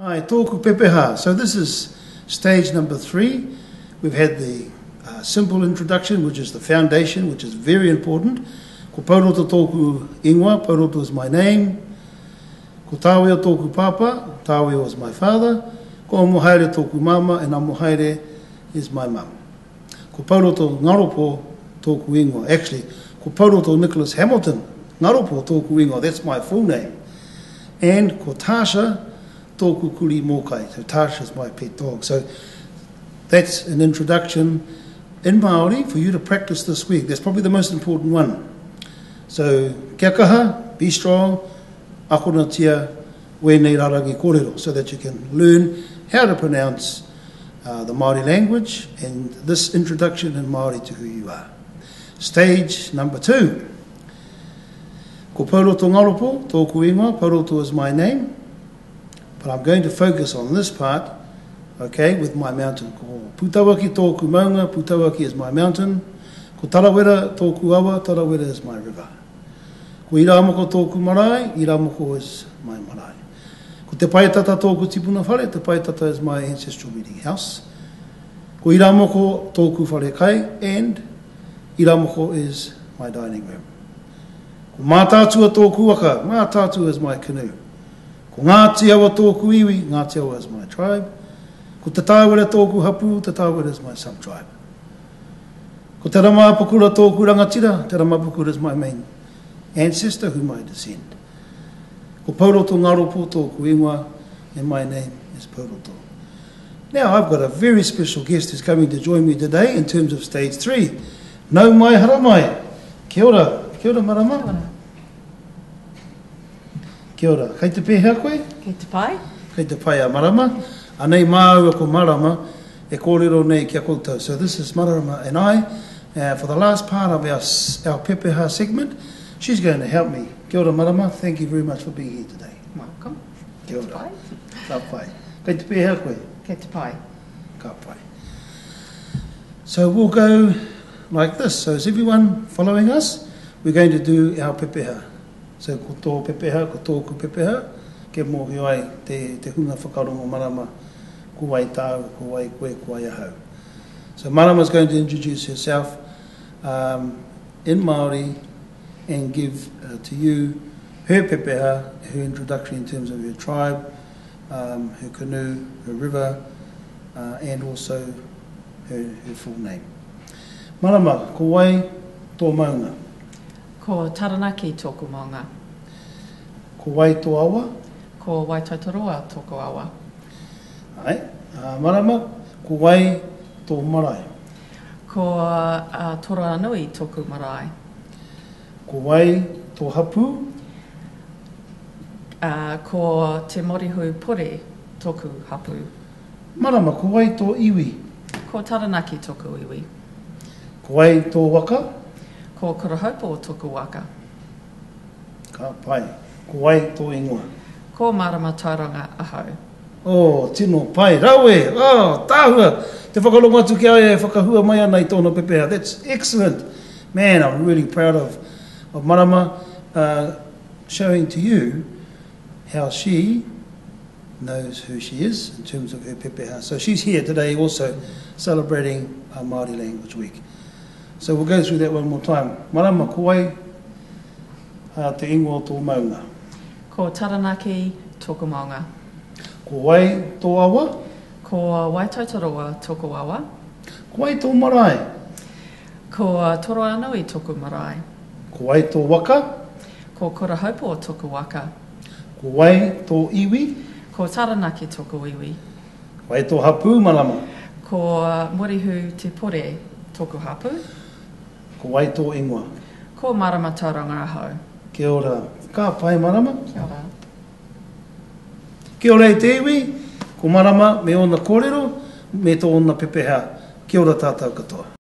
Hi, tōku Pepeha. So this is stage number 3. We've had the simple introduction, which is the foundation, which is very important. Ko Pouroto tōku ingoa, Pouroto is my name. Ko Tāwea tōku papa, Tāwea is my father. Ko Mohaere tōku mama, and Mohaere is my mum. Ko Pouroto Ngaropo tōku ingoa. Actually, ko Pouroto Nicholas Hamilton Ngaropo tōku ingoa. That's my full name. And ko Tasha tōku kuri mōkai. So Tasha is my pet dog. So that's an introduction in Māori for you to practice this week. That's probably the most important one. So kia kaha, be strong, akona tia, wēnei rarangi kōrero, so that you can learn how to pronounce the Māori language and this introduction in Māori to who you are. Stage number 2. Ko Pouroto Ngaropo, tōku ingoa, Pouroto is my name. But I'm going to focus on this part, okay, with my mountain. Ko Putawaki tōku maunga, Putawaki is my mountain. Ko Tarawera tōku awa, Tarawera is my river. Ko Iramoko tōku marae, Iramoko is my marae. Ko Te Paetata tōku tipuna whare, Te Paetata is my ancestral meeting house. Ko Iramoko tōku whare kai, and Iramoko is my dining room. Ko Mātātua tōku waka, Mātātua is my canoe. Ko Ngāti awa tōku iwi, Ngāti awa is my tribe. Ko Te Tāwera tōku hapu, Te Tāwera is my sub-tribe. Ko Te Ramapukura tōku rangatira, Te Ramapukura is my main ancestor whom I descend. Ko Pouroto Ngaropo tōku ingoa, and my name is Pouroto. Now I've got a very special guest who's coming to join me today in terms of stage 3. Nau mai haramai. Kia ora. Kia ora marama. Kia ora. Kia ora. Kei te pēhea koe? Kei te pai. Kei te pai a marama. Anei māua ko marama e kōrero nei kia koutou. So this is Marama and I. For the last part of our Pepeha segment, she's going to help me. Kia ora marama. Thank you very much for being here today. Welcome. Kia ora. Kei te pai. Ka pai. Kei te pēhea koe? Kei te pai. Ka pai. So we'll go like this. So is everyone following us? We're going to do our Pepeha. So ko tō Pepeha, ko tōku Pepeha, ke mōhi ai te hunga whakarongo marama, ko wai tāu, ko wai koe, ko wai ahau. So Marama is going to introduce herself in Māori and give to you her Pepeha, her introduction in terms of her tribe, her canoe, her river, and also her full name. Marama, ko wai tō maunga? Ko Taranaki tōku maunga. Ko wai tō awa? Ko Waitautoroa tōku awa. Ai, marama, ko wai tō marae? Ko Toranui tōku marae. Ko wai tō hapu? Ko Te Morihu Pore tōku hapu. Marama, ko wai tō iwi? Ko Taranaki tōku iwi. Ko wai tō waka? Ko Kurahopo tōku waka. Ka pai. Ko wai tō ingoa? Ko Marama Tauranga ahau. Oh, tino pai. Rawe! Oh, tāhua! Te whakalonga atu ki ai e whakahua mai ana I tōna Pepeha. That's excellent. Man, I'm really proud of Marama showing to you how she knows who she is in terms of her Pepeha. So she's here today also celebrating our Māori Language Week. So we'll go through that one more time. Marama, ko wai te ingoa tō maunga? Ko Taranaki tōku maunga. Ko wai tō awa? Ko Waitautoroa tōku awa. Ko wai tō marae? Ko Toranui tōku marae. Ko wai tō waka? Ko Kurahopo tōku waka. Ko wai tō iwi? Ko Taranaki tōku iwi. Ko wai tō hapu, Marama? Ko Morihu Te Pore tōku hapu. Ko wai tō ingoa? Ko Marama Tauranga ahau. Kia ora. Ka pai, Marama? Kia ora. Kia ora e te iwi. Ko Marama me ona kōrero, me tō ona Pepeha. Kia ora tātou katoa.